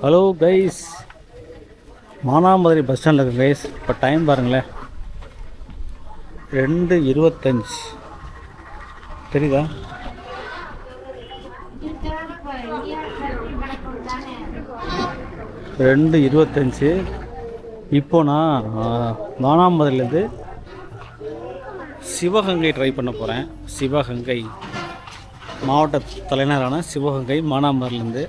Hello guys, Manamadurai bus ஸ்டாண்டில் இருக்கு guys. இப்போ டைம் பாருங்களேன், 2:25 தெரியுதா? 2:25. இப்போ நான் மானாமதுரையிலேருந்து சிவகங்கை ட்ரை பண்ண போகிறேன். சிவகங்கை மாவட்ட தலைநகரான சிவகங்கை மானாமதுரையிலேருந்து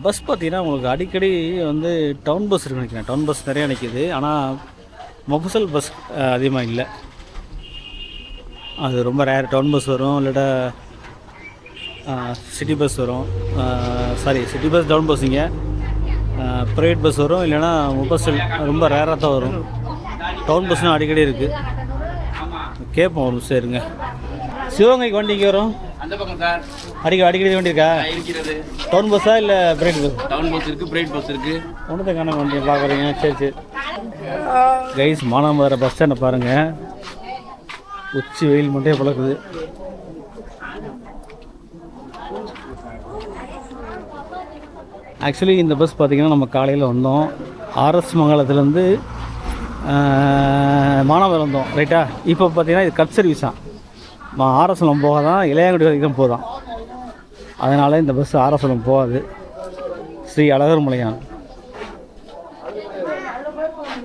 பஸ் பார்த்திங்கன்னா உங்களுக்கு அடிக்கடி வந்து டவுன் பஸ் இருக்குன்னு நினைக்கிறேன். டவுன் பஸ் நிறையா நிற்கிது, ஆனால் மொஃபசல் பஸ் அதிகமாக இல்லை. அது ரொம்ப ரேர். டவுன் பஸ் வரும், இல்லாட்டா சிட்டி பஸ் வரும். சிட்டி பஸ் டவுன் பஸ்ஸுங்க, ப்ரைவேட் பஸ் வரும், இல்லைன்னா மொஃபசல் ரொம்ப ரேராக தான் வரும். டவுன் பஸ்ஸும் அடிக்கடி இருக்குது. கேட்போம் ஒரு நிமிஷம் இருங்க. சிவகங்கைக்கு வண்டி இங்கே வரும் அந்த பக்கம் சார். அடிக்கடி வண்டி இருக்கா? இருக்கிறது. டவுன் பஸ்ஸா இல்லை பிரைவேட் பஸ்? டவுன் பஸ் இருக்குது, பிரைவேட் பஸ் இருக்குது. ஒன்றுத்தை காண வண்டி பார்க்குறீங்க. சரி கைஸ், மானாமதுரை பஸ் ஸ்டாண்டை பாருங்கள். உச்சி வெயில் மட்டும் பழக்குது. ஆக்சுவலி இந்த பஸ் பார்த்திங்கன்னா நம்ம காலையில் வந்தோம், ஆர்எஸ் மங்கலத்துலேருந்து மானாமதுரை வந்தோம், ரைட்டா? இப்போ பார்த்திங்கன்னா இது கட் சர்வீஸ் தான். ஆர்எஸ்எல்எம் போக தான், இளையாங்குடி வரைக்கும் போதான். அதனால் இந்த பஸ் ஆர்எஸ்எல்எம் போகாது. ஸ்ரீ அழகர் மலையான்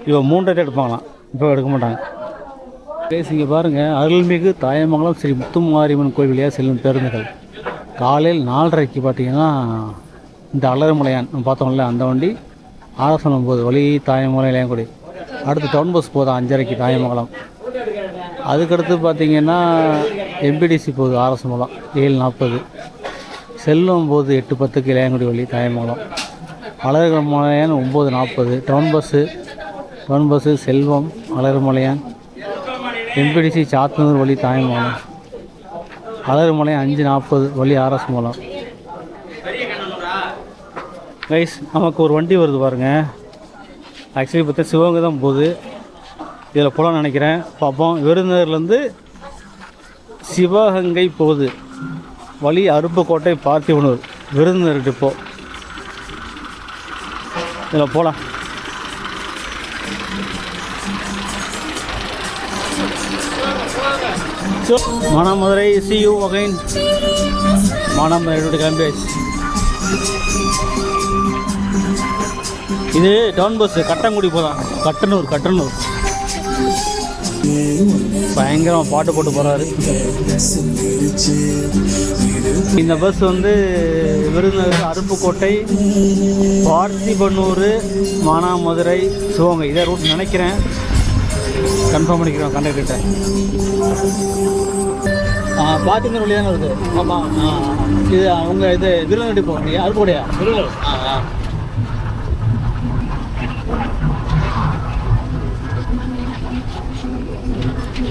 இப்போ 3 எடுப்பாங்களாம், இப்போ எடுக்க மாட்டாங்க. ப்ளேஸ் இங்கே பாருங்கள், அருள்மிகு தாயமங்கலம் ஸ்ரீ முத்துமாரியம்மன் கோயில் வழியாக செல்லும் பேருந்துகள் காலையில் 4:30க்கு பார்த்திங்கன்னா இந்த அழகர்மலையான் பார்த்தோம்ல, அந்த வண்டி ஆர்எஸ்எல்எம் போகுது. வழி தாயமங்கலம் இளையாங்குடி. அடுத்து டவுன் பஸ் போதும் 5:30க்கு தாயமங்கலம். அதுக்கடுத்து பார்த்திங்கன்னா எம்பிடிசி போகுது ஆர்எஸ்எல்எம் 7:40. செல்வம் போகுது 8:10க்கு இளையாங்குடி வழி தாயமங்கலம். அழகர்மலையான் 9:40. டவுன் பஸ்ஸு செல்வம், அழகர்மலையான், எம்பிடிசி சாத்தனூர் வழி தாயமங்கலம். அழகர்மலையான் 5:40 வழி ஆர்எஸ்எல்எம். கைஸ், நமக்கு ஒரு வண்டி வருது பாருங்கள். ஆக்சுவலி பார்த்தா சிவகங்கை தான் போகுது. இதில் போகலான்னு நினைக்கிறேன், பார்ப்போம். விருதுநகர்லேருந்து சிவகங்கை போகுது. வழி அருப்புக்கோட்டை, பார்த்திபனூர், விருதுநகர் டிப்போ. இதில் போகலாம். Manamadurai, see you again. Manamadurai கிளம்பியாச்சு. இது டவுன் பஸ்ஸு, கட்டங்குடி போதான். கட்டனூர் பயங்கரமாக பாட்டு போட்டு போகிறாரு. இந்த பஸ் வந்து விருதுநகர், அருப்புக்கோட்டை, பார்த்திபனூர், மானாமதுரை, சிவகங்கை இதை ரூட் நினைக்கிறேன். கன்ஃபார்ம் பண்ணிக்கிறோம் கண்டக்டர்கிட்ட. பார்த்திபனூர் வழியாக தானே வருது. ஆமாம், இது அவங்க இது விருதுநகர் போகிறீங்க, அருப்புக்கோட்டையா? விருதுநகர்.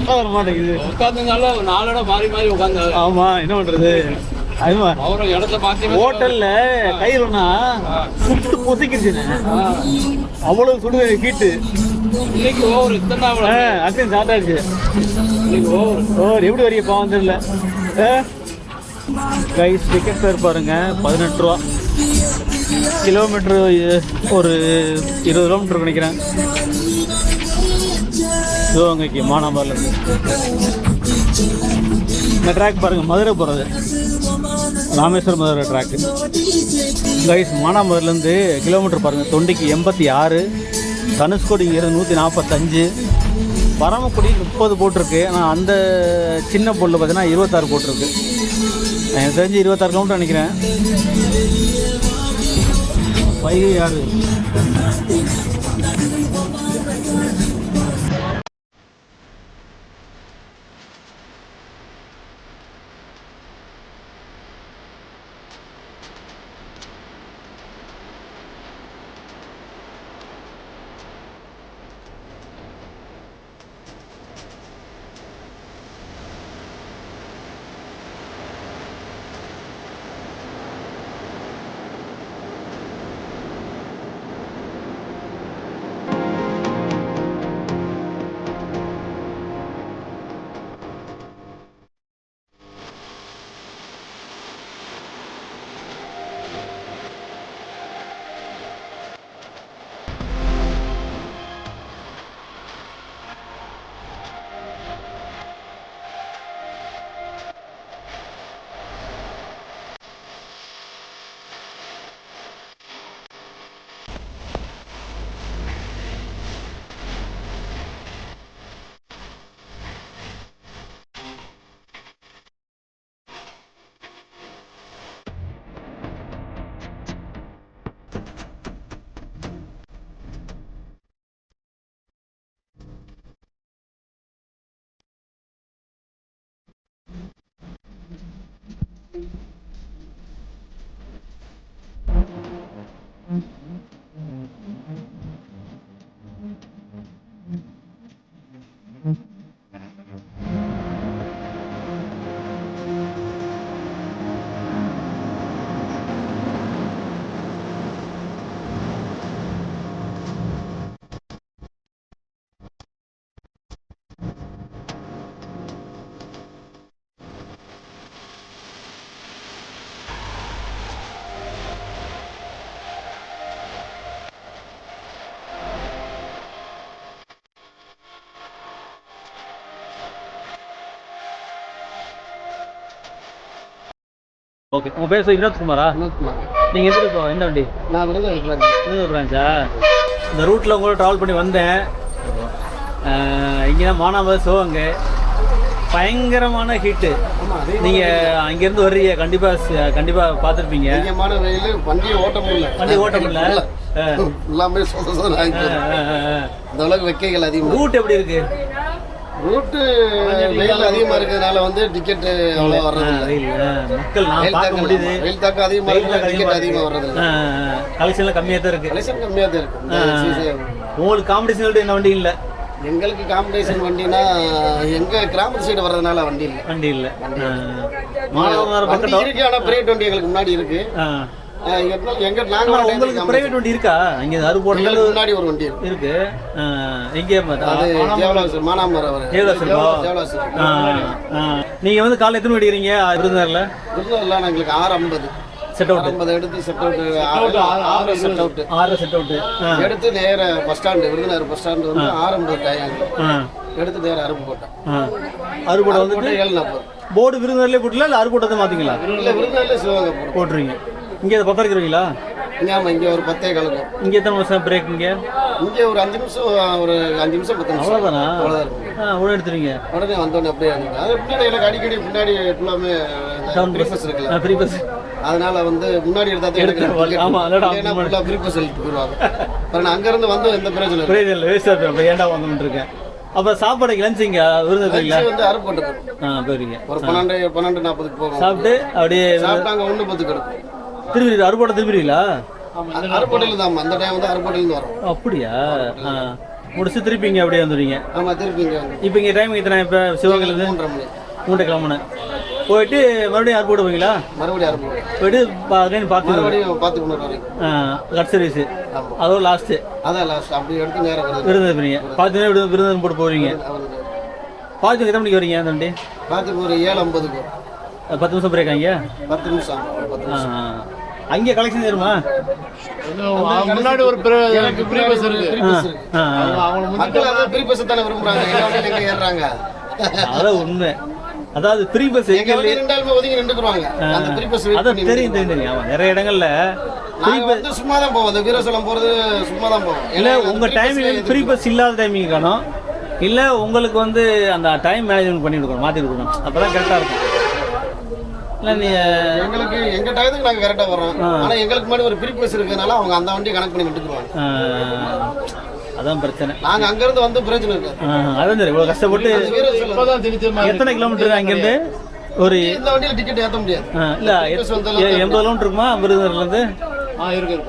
வர மாட்டேங்குது. உட்காந்துனால 4 இடம் மாறி உட்காந்து. ஆமாம், என்ன பண்ணுறது? அவரும் இடத்த பார்த்து ஹோட்டலில் கையிலனா சுட்டு பொசிக்கிடுச்சுண்ணே. அவ்வளோ சுடு ஹீட்டு. இன்னைக்கு ஓவர் இத்தனை அத்தையும் ஸ்டார்ட் ஆகிடுச்சு. இன்னைக்கு ஓவர் எப்படி வரைய பாவம் தெரியல. கைஸ், டிக்கெட் ஃபேர் பாருங்கள், 18 ரூபா. கிலோமீட்ரு ஒரு 20 கிலோமீட்டர் நினைக்கிறேன் சிவகங்கைக்கு மானாமதுரையிலேருந்து. இந்த ட்ராக் பாருங்கள், மதுரை போகிறது, ராமேஸ்வரம் மதுரை ட்ராக்கு. கைஸ், மானாமதுரையிலேருந்து கிலோமீட்டர் பாருங்கள், தொண்டிக்கு 86, தனுஷ்கோடி இங்கே 145, பரமக்குடி 30 போட்டிருக்கு. ஆனால் அந்த சின்ன பொருள் பார்த்தீங்கன்னா 26 போட்டிருக்கு. எனக்கு தெரிஞ்சு 26 கிலோமீட்டர் நினைக்கிறேன். வைகை யாரு ஓகே, உங்கள் பேர் வினோத்குமாரா? நீங்கள் எந்த வண்டி? நான் விருதுநகர் பிரான்ச்சா? இந்த ரூட்டில் உங்களோட ட்ராவல் பண்ணி வந்தேன். இங்கே தான் மானாமது சிவகங்கை பயங்கரமான ஹீட்டு. நீங்கள் அங்கேருந்து வர்றீங்க, கண்டிப்பாக பார்த்துருப்பீங்க. வண்டியை ஓட்ட முடியல, எல்லாமே இந்த அளவுக்கு வைக்கைகள் அதிகமாக. ரூட் எப்படி இருக்கு? ரூட்டு வெயில் அதிகமாக இருக்கிறதுனால வந்து டிக்கெட்டு அவ்வளோ வர்றது இல்லை. மக்கள் நான் பார்க்க முடியுது, வெயில் தாக்கம் அதிகமாக இருக்கு, டிக்கெட் அதிகமாக வர்றது இல்லை. கலெக்ஷன்லாம் கம்மியாக தான் இருக்குது. கலெக்ஷன் கம்மியாக தான் இருக்குது. உங்களுக்கு காம்படிஷன் என்ன வண்டி இல்லை? எங்களுக்கு காம்படிஷன் வண்டினா எங்கள் கிராமத்து சைடு வர்றதுனால வண்டி இல்லை. மாணவர்கள் பக்கத்தில் இருக்கு, ஆனால் பிரைவேட் வண்டி எங்களுக்கு முன்னாடி இருக்கு. உங்களுக்கு பிரைவேட் வண்டி இருக்கா? இங்கே அருப்போட்டலுக்கு முன்னாடி ஒரு வண்டி இருக்கு. எங்கே நீங்கள் வந்து காலையில் எத்தனை அடிக்கிறீங்க விருதுநகரில்? விருதுநகரில் எங்களுக்கு 6:50 செட் அவுட் 50 எடுத்து செட் அவுட் 6 செட் அவுட் எடுத்து நேர bus stand, Virudhunagar bus stand வந்து 6:50 டைம் எடுத்து நேர அருப்புக்கோட்டை. அருப்புக்கோட்டை வந்து 7:40. போர்டு விருதுநகர்லேயே போட்டுல இல்லை அருப்புக்கோட்டை தான் மாற்றிங்களா? இல்லை, விருதுநகர்லேயே சிவகங்கை போட்டுருவீங்க. இங்கே அதை பக்கம் இருக்கிறீங்களா? ஆமாம், இங்கே ஒரு 10 கலக்கும். இங்கே எத்தனை நிமிஷம் பிரேக்? இங்கே ஒரு 5 நிமிஷம், ஒரு 5 நிமிஷம் 10 நிமிஷம் அவ்வளோதானா? அவ்வளோதான். உடனே எடுத்துருவீங்க. உடனே வந்தோடனே அப்படியே அது பின்னாடி எனக்கு அடிக்கடி பின்னாடி ஃபுல்லாமே ஃப்ரீ பஸ் இருக்குல்ல, ஃப்ரீ பஸ். அதனால வந்து முன்னாடி எடுத்தா தான் எடுக்கிறேன். ஆமாம், ஏன்னா ஃபுல்லாக ஃப்ரீ பஸ் எடுத்து போயிடுவாங்க. அப்புறம் நான் அங்கேருந்து வந்து எந்த பிரச்சனை இல்லை, வேஸ்ட்டாக இருக்கும். ஏன்டா வந்துட்டு இருக்கேன். அப்போ சாப்பாடு லஞ்சிங்க விருதுநகர் வந்து அருப்புக்கோட்டை போயிருங்க. ஒரு 12:40 போகும். சாப்பிட்டு அப்படியே சாப்பிட்டாங்க 1:10 கிடக்கும். திரும்பி அருப்புக்கோட்டை திரும்பிடுவீங்களா? அருப்புக்கோட்டையில் தான் அந்த டைம் வந்து அருப்புக்கோட்டையிலேருந்து வரும். அப்படியா? முடிச்சு திருப்பி இங்கே அப்படியே வந்துடுவீங்க. ஆமாம், திருப்பி இங்கே இப்போ இங்கே டைம் இத்தனை? இப்போ சிவகங்கையிலேருந்து 3:30 மணி 3 கிளம்புனேன். போயிட்டு மறுபடியும் அருப்புக்கோட்டை போவீங்களா? மறுபடியும் அருப்புக்கோட்டை போயிட்டு பார்த்து மறுபடியும் 10 வரைக்கும் கட் சர்வீஸு, அதோட லாஸ்ட்டு. அதான் லாஸ்ட். அப்படி எடுத்து நேரம் விருதுநகர் போறீங்க. பார்த்து விருதுநகர் போட்டு போவீங்க. பார்த்து எத்தனை மணிக்கு வரீங்க அந்த வண்டி? பார்த்து ஒரு 7:50 10 நிமிஷம் பிரேக். அங்கே 10 நிமிஷம். அங்கே கலெக்ஷன் தருமா? முன்னாடி ஒரு ஃப்ரீ பஸ் இருக்கு. மக்கள் அதான் ஃப்ரீ பஸ் தானே விரும்புறாங்க, எங்க ஏறுறாங்க. அதான் உண்மை. அதாவது ஃப்ரீ பஸ் எங்க ரெண்டாலுமே ஒதுங்கி நின்றுக்குவாங்க. அந்த ஃப்ரீ பஸ் அதான் தெரியும். ஆமா, நிறைய இடங்கள்ல வந்து சும்மா தான் போவோம். அந்த வீரசலம் போறது சும்மா தான் போவோம். இல்லை, உங்க டைமிங் ஃப்ரீ பஸ் இல்லாத டைமிங் காணும். இல்லை, உங்களுக்கு வந்து அந்த டைம் மேனேஜ்மெண்ட் பண்ணி கொடுக்கணும், மாற்றி கொடுக்கணும். அப்பதான் கரெக்டாக இருக்கும். இல்லை, எங்களுக்கு எங்கள் டயத்துக்கு நாங்கள் கரெக்டாக வரோம். ஆனால் எங்களுக்கு முன்னாடி ஒரு ஃப்ரீ பஸ் இருக்கிறதுனால அவங்க அந்த வண்டி கனெக்ட் பண்ணி விட்டுக்குவாங்க. அதான் பிரச்சனை. நாங்கள் அங்கேருந்து வந்து பிரச்சனை இருக்காது. அதான் சரி. இவ்வளோ கஷ்டப்பட்டு எத்தனை கிலோமீட்டர் அங்கேருந்து? ஒரு இந்த வண்டியில் டிக்கெட் ஏற்ற முடியாது. இல்லை, 80 கிலோமீட்டர் இருக்குமா விருதுநகர்லேருந்து?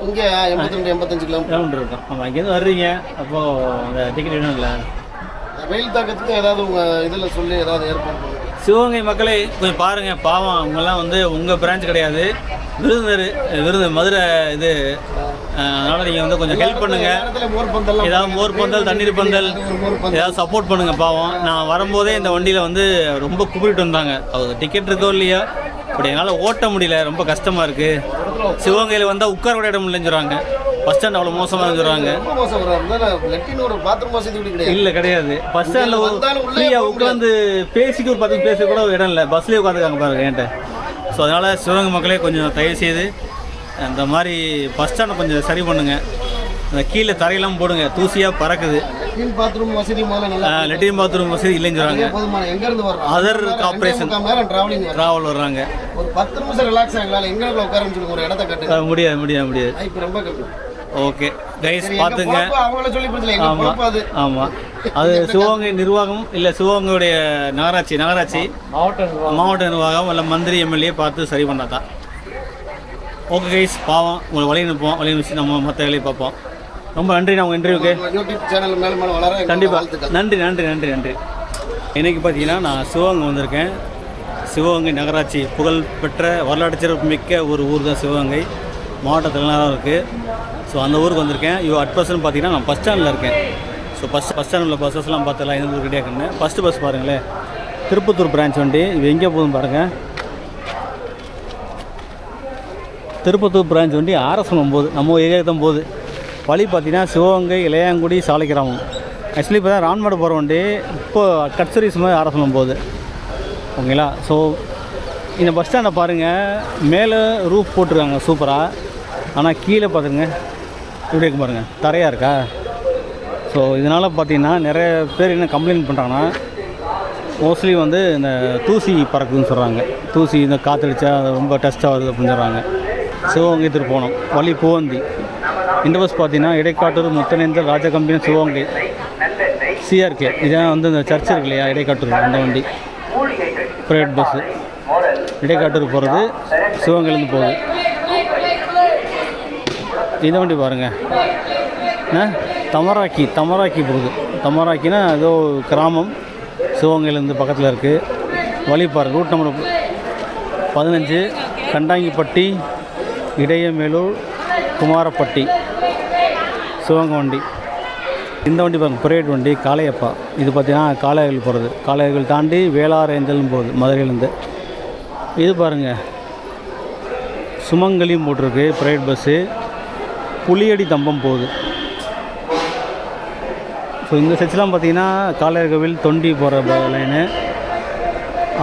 இங்கே 82-85 கிலோமீட்டர் இருக்கும். ஆமாம், இங்கேருந்து வர்றீங்க. அப்போது அந்த டிக்கெட் வேணும். இல்லை, வெயில் தாக்கத்துக்கு ஏதாவது உங்கள் இதில் சொல்லி ஏதாவது ஏற்பாடு பண்ணுங்க. சிவகங்கை மக்களை கொஞ்சம் பாருங்கள். பாவம், அவங்கெல்லாம் வந்து உங்கள் பிரான்ச் கிடையாது, விருதுநகர் மதுரை இது. அதனால் நீங்கள் வந்து கொஞ்சம் ஹெல்ப் பண்ணுங்கள். ஏதாவது மோர் பந்தல், தண்ணீர் பந்தல் ஏதாவது சப்போர்ட் பண்ணுங்கள். பாவம், நான் வரும்போதே இந்த வண்டியில் வந்து ரொம்ப கூப்பிட்டு வந்தாங்க. அவங்க டிக்கெட் இருக்கோ இல்லையா, அப்படி என்னால் ஓட்ட முடியல, ரொம்ப கஷ்டமாக இருக்குது. சிவகங்கையில் வந்தால் உட்கார கூட இடம் இல்லைன்னு சொல்கிறாங்க. பஸ் ஸ்டாண்ட் அவ்வளோ மோசமாக சொல்கிறாங்க. இல்லை, கிடையாது. பஸ் ஸ்டாண்டில் ஃப்ரீயாக உட்காந்து பேசிட்டு ஒரு 10 பேச கூட இடம் இல்லை. பஸ்லேயே உட்காந்துருக்காங்க பாருங்க என்கிட்ட. ஸோ அதனால் சிவகங்கை மக்களே கொஞ்சம் தயவு செய்து இந்த மாதிரி பஸ் ஸ்டாண்டை கொஞ்சம் சரி பண்ணுங்கள். அந்த கீழே தரையெல்லாம் போடுங்க, தூசியாக பறக்குது. லெட்டின் பாத்ரூம் வசதி இல்லைன்னு சொல்கிறாங்க. அதர் கார்பரேஷன் ட்ராவல் வர்றாங்க. ஒரு 10 நிமிஷம் ரிலாக்ஸ் ஆகலாம். எங்களுக்கு உட்காரன்னு சொல்லுங்க, ஒரு இடத்த கட்டு. முடியாது. இப்போ ரொம்ப கட்டு. ஓகே கைஸ், பார்த்துங்க. ஆமாம், ஆமாம். அது சிவகங்கை நிர்வாகம் இல்லை, சிவகங்கையுடைய நகராட்சி மாவட்ட நிர்வாகம் இல்லை, மந்திரி எம்எல்ஏ பார்த்து சரி பண்ணாதான். ஓகே கைஸ், பாவம் உங்களை வழி அனுப்புவோம். வழி அனுப்பிச்சு நம்ம மற்ற வேலையை பார்ப்போம். ரொம்ப நன்றி நான் உங்கள் இன்டர்வியூக்கு. யூடியூப் சேனல் மேலே மேலே வளர கண்டிப்பாக நன்றி நன்றி நன்றி நன்றி. இன்றைக்கி பார்த்தீங்கன்னா நான் சிவகங்கை வந்திருக்கேன். சிவகங்கை நகராட்சி புகழ்பெற்ற வரலாற்று சிறப்பு மிக்க ஒரு ஊர் தான் சிவகங்கை. மாவட்டத்தில் தான் இருக்குது. ஸோ அந்த ஊருக்கு வந்திருக்கேன். அட் ப்ரெசன்ட் பார்த்தீங்கன்னா நான் பஸ் ஸ்டாண்டில் இருக்கேன். ஸோ பஸ் ஸ்டாண்டில் பஸ்ஸஸ்லாம் பார்த்தலாம் எந்த ஊர் கிடையாதுன்னு. ஃபஸ்ட்டு பஸ் பாருங்களேன், திருப்பத்தூர் பிரான்ச் வண்டி. இது எங்கே போகுதுன்னு பாருங்கள். திருப்பத்தூர் பிரான்ச் வண்டி RS9 நம்ம ஏரியாவுக்கு தான் போகுது. வழி பார்த்தீங்கன்னா சிவகங்கை, இளையாங்குடி, சாலை கிராமம். ஆக்சுவலி இப்போ தான் ரான்மாடு போகிற வண்டி. இப்போ கட் சர்வீஸ் மாதிரி RS9 போகுது. ஓகேங்களா? ஸோ இந்த பஸ் ஸ்டாண்டை பாருங்கள், மேலே ரூஃப் போட்டிருக்காங்க சூப்பராக. ஆனால் கீழே பார்த்துருங்க இப்படி இருக்கு பாருங்கள், தரையாக இருக்கா. ஸோ இதனால் பார்த்தீங்கன்னா நிறைய பேர் என்ன கம்ப்ளைண்ட் பண்ணுறாங்கன்னா, மோஸ்ட்லி வந்து இந்த தூசி பறக்குதுன்னு சொல்கிறாங்க. தூசி இந்த காற்றடிச்சா ரொம்ப டஸ்ட்டாக வருது அப்படின்னு சொல்கிறாங்க. சிவகங்கை திருப்போணம் வழி பூவந்தி. இந்த பஸ் பார்த்தீங்கன்னா இடைக்காட்டூர், முத்தனேந்தல், ராஜகம்பீன, சிவகங்கை, CRK. இதான் வந்து இந்த சர்ச் இருக்கு இல்லையா, இடைக்காட்டூர், அந்த வண்டி ப்ரைவேட் பஸ்ஸு. இடைக்காட்டூர் போகிறது, சிவகங்கையிலேருந்து போகுது. இந்த வண்டி பாருங்கள், தமராக்கி போகுது. தமராக்கினா ஏதோ கிராமம், சிவகங்கையிலேருந்து பக்கத்தில் இருக்குது. வழி பாருங்கள், ரூட் நம்பர் 15, கண்டாங்கிப்பட்டி, இடையமேலூர், குமாரப்பட்டி, சிவகங்கை வண்டி. இந்த வண்டி பாருங்கள், ப்ரைவேட் வண்டி, காளையப்பா. இது பார்த்திங்கன்னா காளையர்கள் போகிறது. காளையர்கள் தாண்டி வேளார் ஏஞ்சல்னு போகுது மதுரையிலேருந்து. இது பாருங்கள், சுமங்கலியும் போட்டிருக்கு ப்ரைவேட் பஸ்ஸு. புளியடி தம்பம் போகுது. ஸோ இந்த செட்ஸ்லாம் பார்த்திங்கன்னா காளையர்கோவில், தொண்டி போகிற லைனு.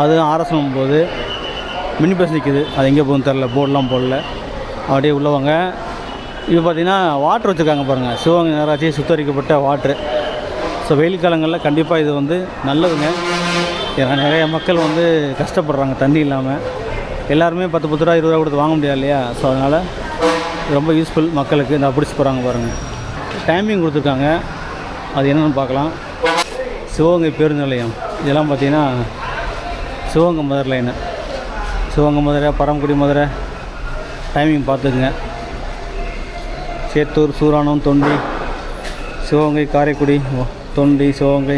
அது RS9 போகுது. மினி பஸ் நிற்கிது, அது எங்கே போகுதுன்னு தெரில, போர்டெலாம் போடல. அப்படியே உள்ளவங்க. இது பார்த்திங்கன்னா வாட்ரு வச்சுருக்காங்க பாருங்கள், சிவகங்கை நகராட்சி சுத்தரிக்கப்பட்ட வாட்ரு. ஸோ வெயில் காலங்களில் கண்டிப்பாக இது வந்து நல்லதுங்க. ஏன்னா நிறைய மக்கள் வந்து கஷ்டப்படுறாங்க தண்ணி இல்லாமல். எல்லாருமே 10 ரூபா 20 ரூபா கொடுத்து வாங்க முடியாது இல்லையா. ஸோ அதனால் ரொம்ப யூஸ்ஃபுல் மக்களுக்கு. இந்த பிடிச்சி போகிறாங்க பாருங்கள். டைமிங் கொடுத்துருக்காங்க, அது என்னென்னு பார்க்கலாம். சிவகங்கை பேருந்து நிலையம். இதெல்லாம் பார்த்திங்கன்னா சிவகங்கை மதுரை லைனு. சிவகங்கை மதுரை, பரமக்குடி மதுரை. டைமிங் பார்த்துக்குங்க. சேத்தூர், சூராணம், தொண்டி, சிவகங்கை, காரைக்குடி, தொண்டி, சிவகங்கை.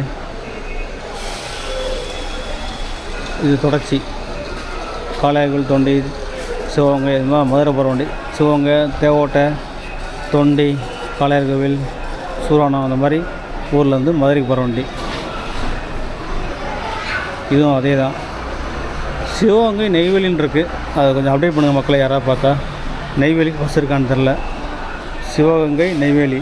இது தொடர்ச்சி. காளையர்கள், தொண்டி, சிவகங்கை. இது மாதிரி மதுரை போகிற வண்டி. சிவகங்கை, தேவோட்டை, தொண்டி, காளையர்கோவில், சூராணம், அந்த மாதிரி ஊர்லேருந்து மதுரைக்கு போகிற வண்டி. இதுவும் அதே தான். சிவகங்கை நெய்வேலின்னு இருக்குது. அதை கொஞ்சம் அப்டேட் பண்ணுங்கள் மக்களை, யாராவது பார்த்தா. நெய்வேலிக்கு பஸ் இருக்கான்னு தெரில. சிவகங்கை, நெய்வேலி.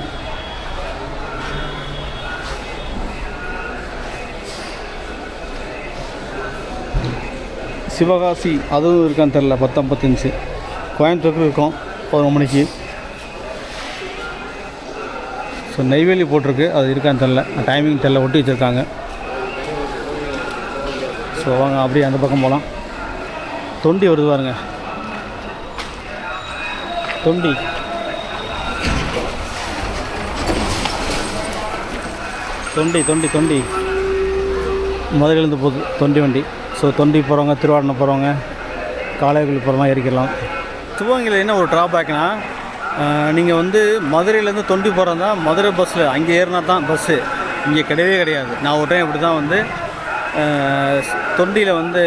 சிவகாசி அதுவும் இருக்கான்னு தெரில. 10:55. கோயம்புத்தூருக்கு இருக்கும் 11 மணிக்கு. ஸோ நெய்வேலி போட்டிருக்கு, அது இருக்கான்னு தெரில, டைமிங் தெரில, ஒட்டி வச்சுருக்காங்க. ஸோ வாங்க அப்படியே அந்த பக்கம் போகலாம். தொண்டி வருது பாருங்க, தொண்டி. தொண்டி தொண்டி தொண்டி மதுரையிலேருந்து போகுது தொண்டி வண்டி. ஸோ தொண்டி போகிறவங்க, திருவாரணம் போகிறவங்க, காளையர்கள் போகிறவங்க ஏறிக்கலாம். சிவகங்கையில் என்ன ஒரு ட்ராபேக்னா, நீங்கள் வந்து மதுரையிலேருந்து தொண்டி போகிறதா மதுரை பஸ்ஸில் அங்கே ஏறினா தான் பஸ்ஸு, இங்கே கிடையவே கிடையாது. நான் ஒரு டைம் இப்படி தான் வந்து தொண்டியில் வந்து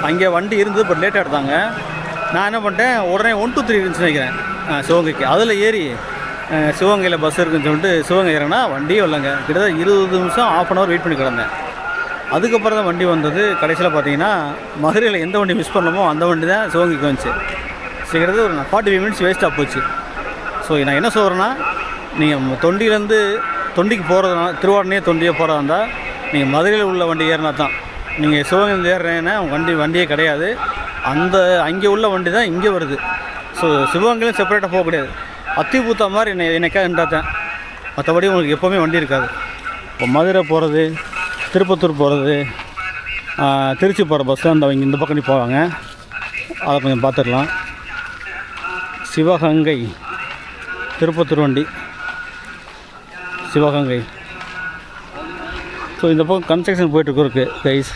அங்கே வண்டி இருந்தது, பட் லேட்டாக எடுத்தாங்க. நான் என்ன பண்ணிட்டேன், உடனே 1 2 3 இருந்துச்சுன்னு நினைக்கிறேன் சிவகங்கைக்கு. அதில் ஏறி சிவகங்கையில் பஸ் இருக்குன்னு சொல்லிட்டு சிவகங்கை ஏறினா வண்டியே இல்லைங்க. கிட்டத்தட்ட 20 நிமிஷம், 1/2 hour வெயிட் பண்ணி கிடந்தேன். அதுக்கப்புறம் தான் வண்டி வந்தது. கடைசியில் பார்த்தீங்கன்னா மதுரையில் எந்த வண்டி மிஸ் பண்ணமோ அந்த வண்டி தான் சிவகங்கைக்கு வந்துச்சு. கிட்டத்தட்ட ஒரு 45 மினிட்ஸ் வேஸ்ட்டாக போச்சு. ஸோ நான் என்ன சொல்கிறேன்னா, நீங்கள் தொண்டியிலேருந்து தொண்டிக்கு போகிறதுனா, திருவாரணையே தொண்டியே போகிறதா இருந்தால் நீங்கள் மதுரையில் உள்ள வண்டி ஏறினா தான். நீங்கள் சிவகங்கையில் ஏறுறேன்னா வண்டியே கிடையாது. அங்கே உள்ள வண்டி தான் இங்கே வருது. ஸோ சிவகங்கையிலும் செப்பரேட்டாக போக கிடையாது. அத்திபூத்தா மாதிரி என்னைக்கா இருந்தாத்தேன், மற்றபடி உங்களுக்கு எப்போவுமே வண்டி இருக்காது. இப்போ மதுரை போகிறது, திருப்பத்தூர் போகிறது, திருச்சி போகிற பஸ்ஸில் இந்த பக்கம் போவாங்க. அதை கொஞ்சம் பார்த்துடலாம். சிவகங்கை திருப்பத்தூர் வண்டி, சிவகங்கை. ஸோ இந்த பக்கம் கன்ஸ்ட்ரக்ஷன் போய்ட்டுருக்கு கைஸ்.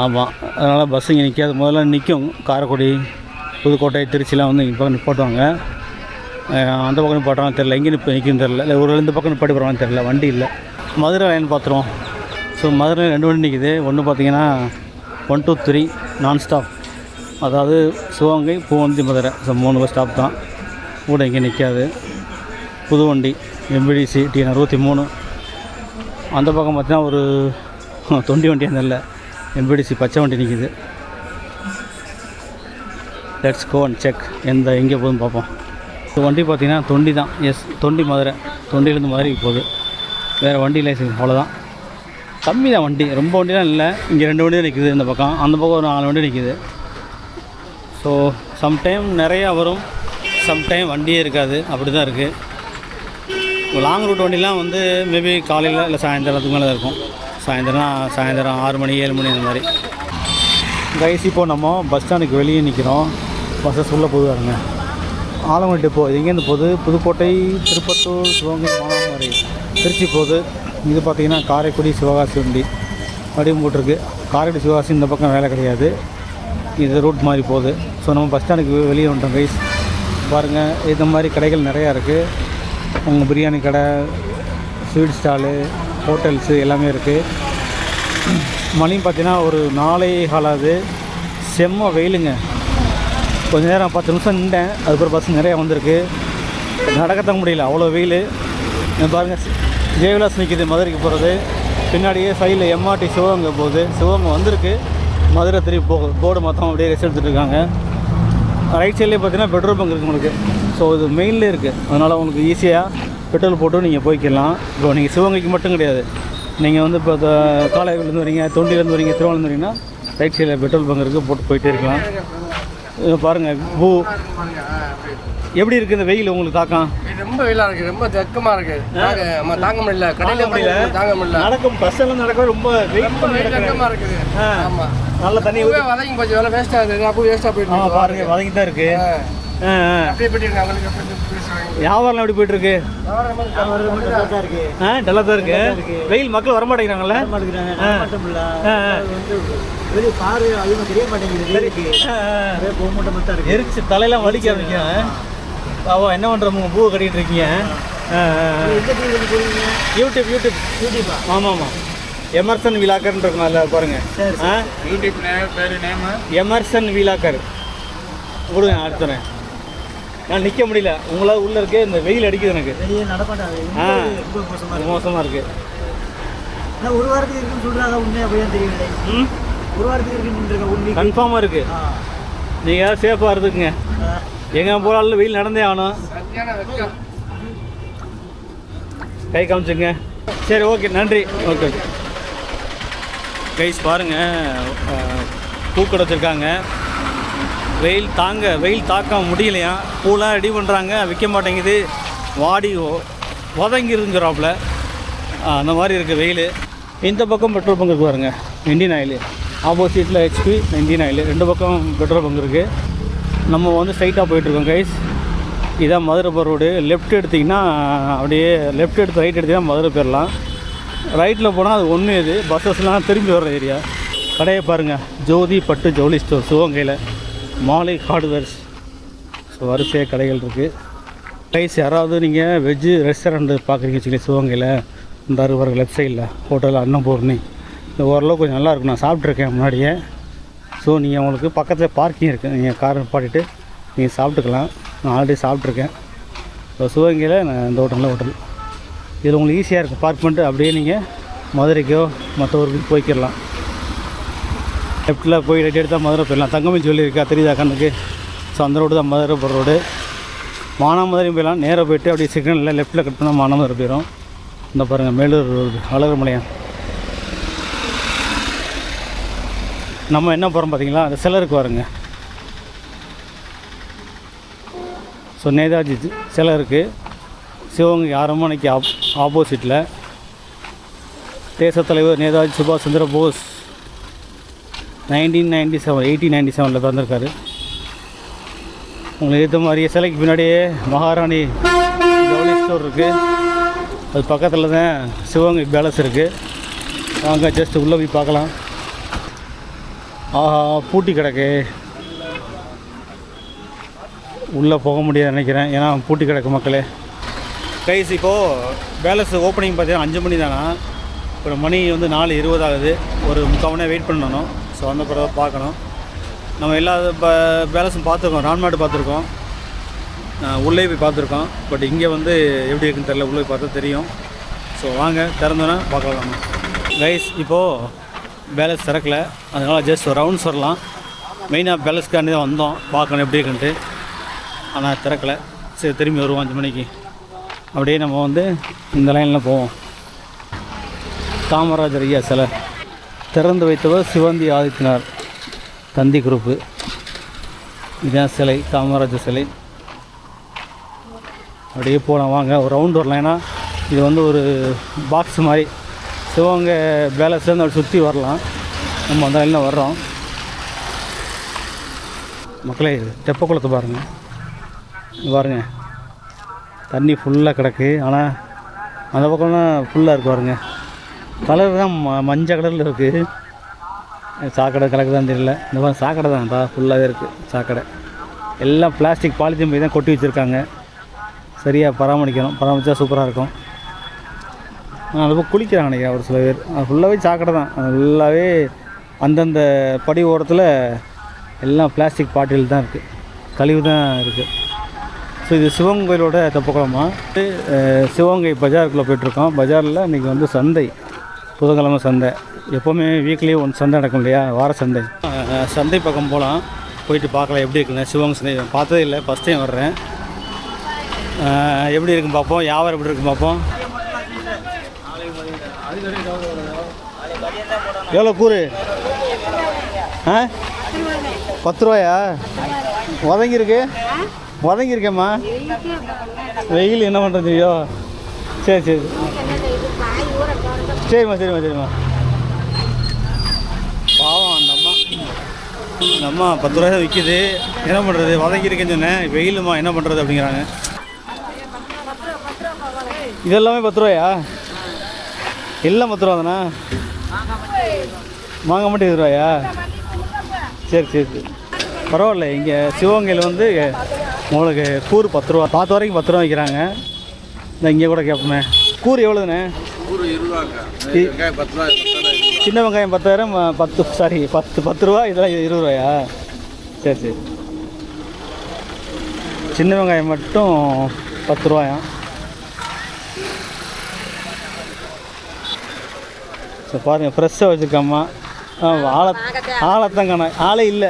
ஆமாம், அதனால் பஸ் இங்கே நிற்காது. முதல்ல நிற்கும் காரைக்குடி, புதுக்கோட்டை திருச்சிலாம் வந்து இப்போ நிப்பாட்டுவாங்க. அந்த பக்கம் நிப்பாட்டுவாங்க தெரில, எங்கே நிற்குன்னு தெரில, இல்லை ஒரு 2 பக்கம் நிப்பாட்டி போகிறாங்கன்னு தெரில, வண்டி இல்லை. மதுரை லைன் பார்த்துருவோம். ஸோ மதுரையில் 2 வண்டி நிற்கிது. ஒன்று பார்த்தீங்கன்னா 1 2 3 நான் ஸ்டாப், அதாவது Sivaganga Poovanthi Madurai. So 3 bus stop தான், கூட இங்கே நிற்காது. புது வண்டி MBDC TN 63. அந்த பக்கம் பார்த்தீங்கன்னா ஒரு தொண்டி வண்டி அந்த இல்லை, MBDC பச்சை வண்டி நிற்கிது. லெட்ஸ் கோ அண்ட் செக் எங்கே போகுதுன்னு பார்ப்போம். வண்டி பார்த்திங்கன்னா தொண்டி தான். எஸ், தொண்டி மதுரை. தொண்டிலேருந்து மதுரைக்கு போகுது. வேறு வண்டி லைசன்ஸ் அவ்வளோதான். கம்மி தான் வண்டி, ரொம்ப வண்டிலாம் இல்லை. இங்கே 2 வண்டி நிற்கிது இந்த பக்கம், அந்த பக்கம் ஒரு 4 வண்டி நிற்கிது. ஸோ சம்டைம் நிறையா வரும், சம்டைம் வண்டியே இருக்காது, அப்படி தான் இருக்குது. லாங் ரூட் வண்டிலாம் வந்து மேபி காலையில் இல்லை சாயந்தரத்துக்கு மேலே தான் இருக்கும். சாயந்தரம் 6 மணி 7 மணி அந்த மாதிரி. கைஸ் இப்போ நம்ம பஸ் ஸ்டாண்டுக்கு வெளியே நிற்கிறோம். பஸ்ஸஸ் உள்ளே போது பாருங்க. ஆலங்குடி டெப்போ எங்கேருந்து போகுது? புதுக்கோட்டை, திருப்பத்தூர், சிவகங்கை, மானாமதுரை, திருச்சி போகுது. இது பார்த்திங்கன்னா காரைக்குடி சிவகாசி வண்டி அப்படியே போட்டிருக்கு. காரைக்குடி சிவகாசி இந்த பக்கம் வேலை கிடையாது, இது ரூட் மாதிரி போகுது. ஸோ நம்ம பஸ் ஸ்டாண்டுக்கு வெளியே வந்துட்டோம் கைஸ். பாருங்கள், இந்த மாதிரி கடைகள் நிறையா இருக்குது. உங்கள் பிரியாணி கடை, ஸ்வீட் ஸ்டாலு, ஹோட்டல்ஸு எல்லாமே இருக்குது. மணியும் பார்த்தீங்கன்னா ஒரு 4:15 ஆகுது. செம்ம வெயிலுங்க. கொஞ்சம் நேரம் 10 நிமிஷம் நின்றேன், அதுக்கப்புறம் பஸ் நிறையா வந்திருக்கு. நடக்கத்தான் முடியல, அவ்வளோ வெயில். பாருங்கள், ஜெயவிலாஸ் நிற்கிது மதுரைக்கு போகிறது. பின்னாடியே சைடில் MRT சிவகங்கை போகுது. சிவகங்கை வந்திருக்கு, மதுரை திருப்பி போகுது. போர்டு மொத்தம் அப்படியே ரெஸ்ட் எடுத்துகிட்டு இருக்காங்க. ரைட் சைட்லேயே பார்த்தீங்கன்னா பெட்ரோல் பங்க் இருக்குது உங்களுக்கு. ஸோ இது மெயின்லேயே இருக்குது, அதனால் உங்களுக்கு ஈஸியாக பெட்ரோல் போட்டு நீங்கள் போய்க்கலாம். இப்போ நீங்கள் சிவகங்கைக்கு மட்டும் கிடையாது, நீங்கள் வந்து இப்போ காலையிலேருந்து வரீங்க, தொண்டிலேருந்து வரீங்க, திருவாரூர்லேருந்து வரீங்கன்னா ரைட் சைடில் பெட்ரோல் பங்க் இருக்குது, போட்டு போயிட்டே இருக்கலாம். பாருங்கள் பூ எப்படி இருக்குது இந்த வெயில் உங்களுக்கு தாக்கம்? ரொம்ப வெயிலாக இருக்குது, ரொம்ப தக்கமாக இருக்குது. நம்ம தாங்க முடியல, கடையில் முடியல, தாங்க முடியல. நடக்கும் பஸ் எல்லாம் நடக்கவே ரொம்ப தக்கமாக இருக்குது. ஆமாம், நல்ல தண்ணி வதங்கி போச்சு, வேலை வேஸ்ட்டாக இருக்குது. அப்போ வேஸ்ட்டாக போயிட்டு பாருங்கள், வதங்கி தான் இருக்குது. அப்படியே போயிட்டு அவங்களுக்கு வியாபாரம் எப்படி போயிட்டு இருக்கு? டல்லா தான் இருக்கு. வெயில் மக்கள் வரமாட்டேங்கிறாங்கல்ல? எரிச்சு தலையெல்லாம் வலிக்க ஆரம்பிக்கும். அவோ என்ன பண்ணுறோம், பூ கட்டிகிட்டு இருக்கீங்க? யூடியூப். ஆமாம், எமர்சன் விலாக்கர்னு இருக்கும், அதில் பாருங்கள். யூடியூப் பேர் நேம் எமர்சன் விலாக்கர் கொடுங்க. அடுத்தேன், நான் நிற்க முடியல, உங்களால் உள்ளே இருக்கே, இந்த வெயில் அடிக்குது எனக்கு. மோசமாக இருக்குது. ஒரு வாரத்துக்கு இருக்குன்னு சொல்கிறாங்க, உண்மையாக போய் தெரியல. ஒரு வாரத்துக்கு இருக்குன்னு உண்மை கன்ஃபார்மாக இருக்குது. நீங்கள் யாரும் சேஃபாக இருந்துக்குங்க. எங்கே போகிறாலும் வெயில் நடந்தே ஆகணும். கை காமிச்சுங்க. சரி, ஓகே, நன்றி. ஓகே கைஸ், பாருங்கள், பூக்கடை வச்சுருக்காங்க. வெயில் தாக்க முடியலையா. பூலாம் ரெடி பண்ணுறாங்க, விற்க மாட்டேங்குது, வாடி உதங்கிருங்கிறாப்புல. அந்த மாதிரி இருக்குது வெயில். இந்த பக்கம் பெட்ரோல் பங்க் இருக்குது பாருங்க, இந்தியன் ஆயில். ஆப்போசிட்டில் HP, இந்தியன் ஆயில். 2 பக்கம் பெட்ரோல் பங்க் இருக்குது. நம்ம வந்து ஸ்ட்ரைட்டாக போயிட்டுருக்கோம் கைஸ். இதான் மதுரை போகிற ரோடு. லெஃப்ட் எடுத்திங்கன்னா அப்படியே லெஃப்ட் எடுத்து ரைட் எடுத்திங்கன்னா மதுரை போயிடலாம். ரைட்டில் போனால் அது ஒன்று. இது பஸ்ஸஸ்லாம் திரும்பி வர்ற ஏரியா. கடையை பாருங்கள், ஜோதி பட்டு ஜவுளி ஸ்டோர் சிவகங்கையில். மாலை ஹார்ட்வேர்ஸ். ஸோ வரிசையாக கடைகள் இருக்குது கைஸ். யாராவது நீங்கள் வெஜ்ஜு ரெஸ்டாரண்ட்டு பார்க்குறீங்க வச்சுக்கோங்க சிவகங்கையில், இந்த அறுபது லெஃப்ட் சைடில் ஹோட்டல் அன்னபூர்ணி. இந்த ஓரளவு கொஞ்சம் நல்லாயிருக்கும், நான் சாப்பிட்ருக்கேன் முன்னாடியே. ஸோ நீங்கள் உங்களுக்கு பக்கத்தில் பார்க்கிங் இருக்குது, நீங்கள் கார் பாட்டிட்டு நீங்கள் சாப்பிட்டுக்கலாம். நான் ஆல்ரெடி சாப்பிட்ருக்கேன். ஸோ சிவகங்கையில் நான் இந்த ஹோட்டல் இதில் உங்களுக்கு ஈஸியாக இருக்கும். பார்க் பண்ணிட்டு அப்படியே நீங்கள் மதுரைக்கோ மற்ற ஊருக்கு போய்க்கிடலாம். லெஃப்ட்டில் போய் ரைட் எடுத்தால் மதுரை போயிடலாம். தங்கமணி சொல்லியிருக்கா தெரியுதா கண்ணுக்கு? ஸோ அந்த ரோடு தான் மதுரை போகிற ரோடு. மானாமதுரையும் போயிடலாம். நேராக போய்ட்டு அப்படியே சிக்னலில் லெஃப்ட்டில் கட் பண்ணால் மானாமதுரை போயிடும். இந்த பாருங்கள், மேலூர் ரோடு, அழகர்மலையான். நம்ம என்ன போகிறோம் பார்த்தீங்களா, அந்த சிலருக்கு வருங்க. ஸோ நேதாஜி சிலை இருக்குது சிவகங்கை அரண்மனைக்கு ஆப்போசிட்டில். தேசத் தலைவர் நேதாஜி சுபாஷ் சந்திர போஸ் 1897 பிறந்திருக்காரு. உங்களுக்கு ஏற்ற மாதிரியே சிலைக்கு பின்னாடியே மகாராணி ஜவுளி ஸ்டோர் இருக்குது. அது பக்கத்தில் தான் சிவகங்கை பேலஸ் இருக்குது. வாங்க ஜஸ்ட் உள்ளே போய் பார்க்கலாம். ஆஹா, பூட்டி கிடக்கு. உள்ளே போக முடியாது நினைக்கிறேன், ஏன்னா பூட்டி கிடக்கு மக்களே. கைஸ் இப்போது பேலஸ் ஓப்பனிங் பார்த்தீங்கன்னா 5 மணி தானா, இப்போ மணி வந்து 4:20 ஆகுது. ஒரு 3/4 மணி நேரம் வெயிட் பண்ணணும். ஸோ அந்த பிறகு பார்க்கணும். நம்ம எல்லா பேலஸும் பார்த்துருக்கோம், ரான்மாடு பார்த்துருக்கோம், உள்ளே போய் பார்த்துருக்கோம். பட் இங்கே வந்து எப்படி இருக்குன்னு தெரியல, உள்ளே போய் பார்த்தா தெரியும். ஸோ வாங்க திறந்தோன்னா பார்க்கலாம். கைஸ் இப்போது பேலஸ் திறக்கலை, அதனால் ஜஸ்ட் ஒரு ரவுண்ட்ஸ் வரலாம். மெயினாக பேலஸ்க்காண்டி தான் வந்தோம், பார்க்கணும் எப்படி இருக்குன்ட்டு. ஆனால் திறக்கலை. சரி திரும்பி வருவோம் 5 மணிக்கு. அப்படியே நம்ம வந்து இந்த லைனில் போவோம். காமராஜர் ஐயா சிலை திறந்து வைத்தவர் சிவந்தி ஆதித்யநாத் தந்தி குரூப்பு. இதுதான் சிலை, காமராஜர் சிலை. அப்படியே போகலாம் வாங்க, ஒரு ரவுண்டு வரலாம். ஏன்னா இது வந்து ஒரு பாக்ஸ் மாதிரி சிவகங்கை பேலஸ்லேருந்து அப்படி சுற்றி வரலாம். நம்ம அந்த லைனில் வர்றோம் மக்களே. தெப்பக்குளத்தை பாருங்கள், பாருங்கள் தண்ணி ஃபுல்லாக கிடக்கு. ஆனால் அந்த பக்கம்லாம் ஃபுல்லாக இருக்குது பாருங்கள். கலர் தான் மஞ்சள் கலரில் இருக்குது. சாக்கடை கலக்குதான்னு தெரியல. இந்த மாதிரி சாக்கடை தான்டா ஃபுல்லாகவே இருக்குது. சாக்கடை எல்லாம் பிளாஸ்டிக் பாலித்தீன் போய் தான் கொட்டி வச்சுருக்காங்க. சரியாக பராமரித்தா சூப்பராக இருக்கும். அந்த பக்கம் குளிக்கிறாங்க நினைக்கிறேன் ஒரு சில பேர். அது ஃபுல்லாகவே சாக்கடை தான். அது ஃபுல்லாகவே அந்தந்த படி ஓரத்தில் எல்லாம் பிளாஸ்டிக் பாட்டில் தான் இருக்குது, கழிவு தான் இருக்குது. ஸோ இது சிவன் கோயிலோட தெப்பக்குளமா. சிவகங்கை பஜாருக்குள்ளே போய்ட்டுருக்கோம். பஜாரில் இன்றைக்கி வந்து சந்தை, புதன்கிழமை சந்தை. எப்போவுமே வீக்லி ஒன் சந்தை நடக்கும் இல்லையா, வார சந்தை. சந்தை பக்கம் போகலாம், போயிட்டு பார்க்கலாம் எப்படி இருக்குன்னு. சிவகங்கை சந்தை பார்த்ததே இல்லை, ஃபஸ்ட் டைம் வர்றேன். எப்படி இருக்குன்னு பார்ப்போம், வியாபாரம் எப்படி இருக்குன்னு பார்ப்போம். எவ்வளோ கூறு? 10 ரூபாயா? வதங்கியிருக்கேம்மா. வெயில் என்ன பண்ணுறதுயோ. சரி சரிம்மா. பாவம் அந்த அம்மா 10 ரூபாய் விற்கிது. என்ன பண்ணுறது, வதங்கியிருக்கேன்னு சொன்னேன். வெயிலுமா என்ன பண்ணுறது அப்படிங்கிறாங்க. இதெல்லாமே 10 ரூபாயா? எல்லாம் 10 ரூபா தானே? வாங்க மட்டும் 20 ரூபாயா? சரி பரவாயில்ல. இங்கே சிவகங்கையில் வந்து உங்களுக்கு கூறு 10 ரூபா, பார்த்த வரைக்கும் 10 ரூபா வைக்கிறாங்க. இந்த இங்கே கூட கேட்போமே, கூறு எவ்வளோதுண்ணே? கூறு 20 ரூபாங்க. வெங்காயம் 10 ரூபா. சின்ன வெங்காயம் 10,000, 10 ரூபா. இதெல்லாம் 20 ரூபாயா? சரி சின்ன வெங்காயம் மட்டும் 10 ரூபாயா? ஸோ பாருங்கள் ஃப்ரெஷ்ஷாக வச்சுருக்காம்மா. ஆளைத்தான் காண, ஆளே இல்லை.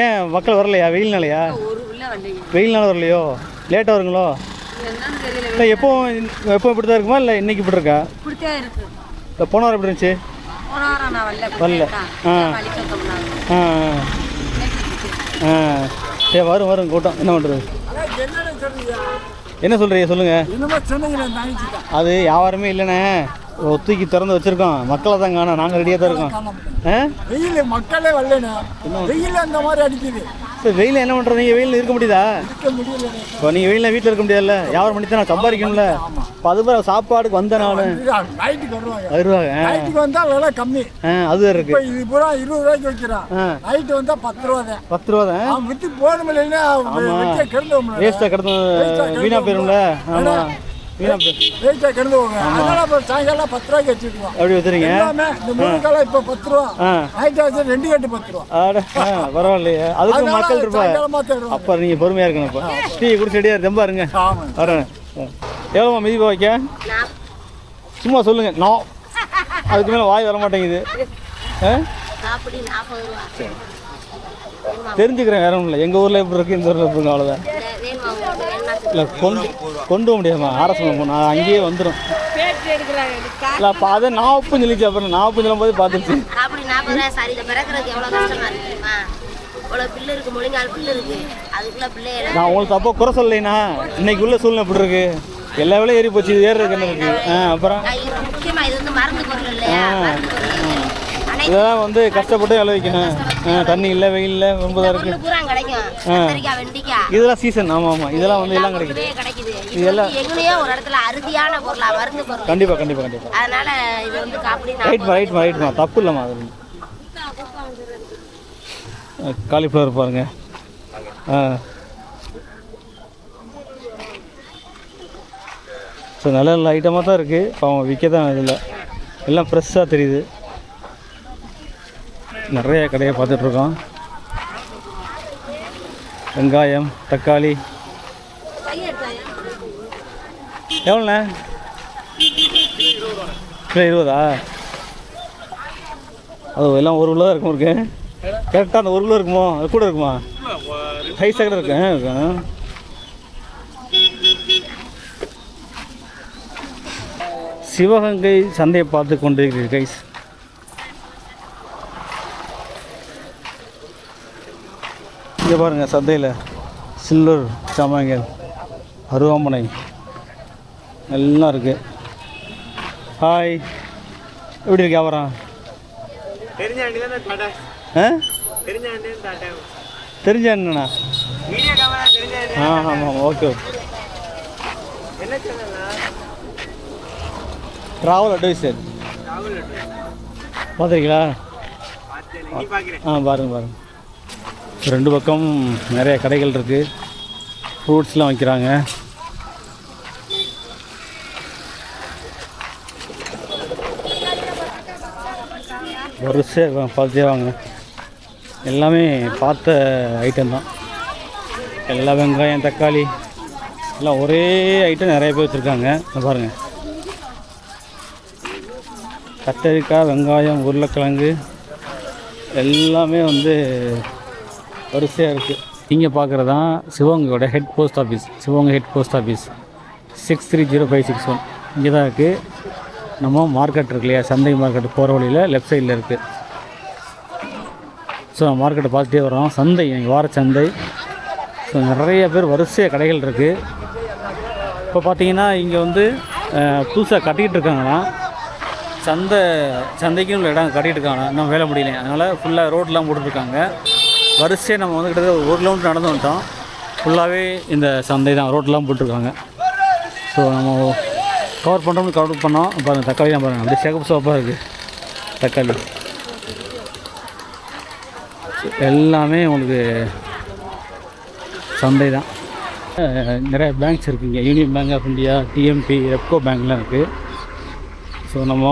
ஏன் மக்கள் வரலையா? வெயில்னாலையா? வெயில்னால வரலையோ? லேட்டாக வருங்களோ? இல்லை எப்போ இப்படி தான் இருக்குமா, இல்லை இன்றைக்கி இப்படி இருக்கா? இல்லை போன வாரம் எப்படி இருந்துச்சு? வரல. சரி வரும் கூட்டம். என்ன பண்ணுறது? என்ன சொல்கிறீங்க சொல்லுங்கள். அது வியாபாரமே இல்லைண்ணே, ஒத்துக்கி திறந்து வச்சுருக்கோம். மக்களை தான் காணோம், நாங்கள் ரெடியாக தான் இருக்கோம். வெயில் மக்களே வரலண்ணே, வெயில் அந்த மாதிரி அடிக்குது. சரி வெயில் என்ன பண்ணுறது? நீங்கள் வெயில் இருக்க முடியுதா? இப்போ நீங்கள் வெயிலில் வீட்டில் இருக்க முடியாதுல்ல, வியாபாரம் பண்ணி தான் நான் சம்பாதிக்கணும்ல. இப்போ அது மாதிரி சாப்பாடுக்கு வந்த நான் நைட்டுக்கு வருவாங்க. நைட்டுக்கு வந்தால் விலை கம்மி. அது இருக்கு. இது பூரா 20 ரூபாய்க்கு வைக்கிறான். நைட்டு வந்தால் 10 ரூபா தான். 10 ரூபா தான் விற்று போகணும் இல்லைன்னா கிடந்தோம், வேஸ்ட்டாக கிடந்து வீணாக போயிடும்ல. ஆமாம் வெயிட்டாக கிடந்துவோங்க. அதனால இப்போ சாயங்காலம் 10 ரூபாய்க்கு வச்சுருக்கோம். அப்படி வச்சுருங்க. இந்த 3 காலம் இப்போ 10 ரூபா. நைட்டு வச்சு 2 கட்டு 10 ரூபா. பரவாயில்லையே, அதுக்கு மக்கள் இருப்பா. அப்போ நீங்கள் பொறுமையாக இருக்கணும். இப்போ டீ குடிச்சு ரெடியாக ரொம்ப இருங்க. வரேன். எவ்வளோமா மிதிப்பா வைக்க? சும்மா சொல்லுங்கள். நான் அதுக்கு மேலே வாய் வர மாட்டேங்குது. தெரிஞ்சுக்கிறேன், வேற ஒன்றும் இல்லை. எங்கள் ஊரில் எப்படி இருக்குது, இந்த ஊரில் எப்படி இருக்கு, அவ்வளோதான். இல்லை கொண்டு போக முடியாதுமா, அரசு நான் அங்கேயே வந்துடும். இல்லை அப்போ அதை நான் உப்புன்னு சொல்லிச்சு. அப்புறம் நான் உப்புன்னு சொல்லும் போது பார்த்துருச்சு. நான் உங்களுக்கு அப்போ குறை சொல்லலைண்ணா, இன்னைக்கு உள்ள சூழ்நிலை எப்படி இருக்கு, எல்லா வேலையும் ஏறி போச்சு. இது ஏறுறதுக்கு என்ன இருக்கு? அப்புறம் இதெல்லாம் வந்து கஷ்டப்பட்டு விளைவிக்கணும். தண்ணி இல்லை, வெயில் இல்லை, ரொம்ப தான் இருக்கு. இதெல்லாம் சீசன். ஆமாம் இதெல்லாம் வந்து எல்லாம் கிடைக்குது. இதெல்லாம் கண்டிப்பாக ரைட்மா தப்பு இல்லைம்மா. அது காலிஃப்ளவர் பாருங்கள். ஸோ நல்ல நல்ல ஐட்டமாக தான் இருக்குது. அவன் விற்க தான் இதில் எல்லாம் ஃப்ரெஷ்ஷாக தெரியுது. நிறைய கடையை பார்த்துட்ருக்கோம். வெங்காயம், தக்காளி எவ்வளோண்ணே? கிலோ 20. அது எல்லாம் 1 கிலோ தான் இருக்கும். இருக்கு கரெக்டாக அந்த 1 கிலோ இருக்குமோ? அது கூட இருக்குமா? சைஸாக கூட இருக்கேன். சிவகங்கை சந்தையை பார்த்து கொண்டிருக்கிறீர்கள் கைஸ். இங்கே பாருங்கள், சந்தையில் சில்லூர் சாமான்கள், அருவாமனை எல்லாம் இருக்குது. ஹாய், எப்படி இருக்கு வியாபாரம்? தெரிஞ்ச அண்ணா? ஆமாம், ஓகே. ட்ராவல் அட்வைசர் பார்த்துருக்கீங்களா? பாருங்கள். 2 பக்கம் நிறைய கடைகள் இருக்குது. ஃப்ரூட்ஸ்லாம் வைக்கிறாங்க. வரிசையாக பார்த்துட்டே வாங்க. எல்லாமே பார்த்த ஐட்டம் தான். எல்லா வெங்காயம், தக்காளி எல்லாம் ஒரே ஐட்டம் நிறைய பேர் வச்சுருக்காங்க. பாருங்கள், கத்தரிக்காய், வெங்காயம், உருளைக்கிழங்கு எல்லாமே வரிசையாக இருக்குது. இங்கே பார்க்குறது தான் சிவகங்கையோட head post office. Sivaganga head post office 630561 இங்கே தான் இருக்குது. நம்ம மார்க்கெட் இருக்கு இல்லையா, சந்தை மார்க்கெட் போகிற வழியில் லெஃப்ட் சைடில் இருக்குது. ஸோ மார்க்கெட்டை பார்த்துட்டே வரோம். சந்தை இன்றைக்கி வார சந்தை. ஸோ நிறைய பேர் வரிசையாக கடைகள் இருக்குது. இப்போ பார்த்தீங்கன்னா இங்கே புதுசாக கட்டிகிட்டு இருக்காங்கன்னா, சந்தைக்குன்னு உள்ள இடம் கட்டிகிட்டு இருக்காங்க. இன்னும் வேலை முடியல, அதனால் ஃபுல்லாக ரோடெலாம் போட்டுருக்காங்க. வரிசையாக நம்ம கிட்டத்தட்ட 1 கிலோமீட்டர் நடந்து வந்துட்டோம். ஃபுல்லாகவே இந்த சந்தை தான், ரோட்டெலாம் போட்டிருக்காங்க. ஸோ நம்ம கவர் பண்ணுறோம்னு கவர் பண்ணோம். பாருங்கள், தக்காளி தான் பாருங்கள், அப்படியே சிகப்பு சோப்பாக இருக்குது தக்காளி. எல்லாமே உங்களுக்கு சந்தை தான். நிறைய பேங்க்ஸ் இருக்குங்க. Union Bank of India, TMB, Repco பேங்க்லாம் இருக்குது. ஸோ நம்ம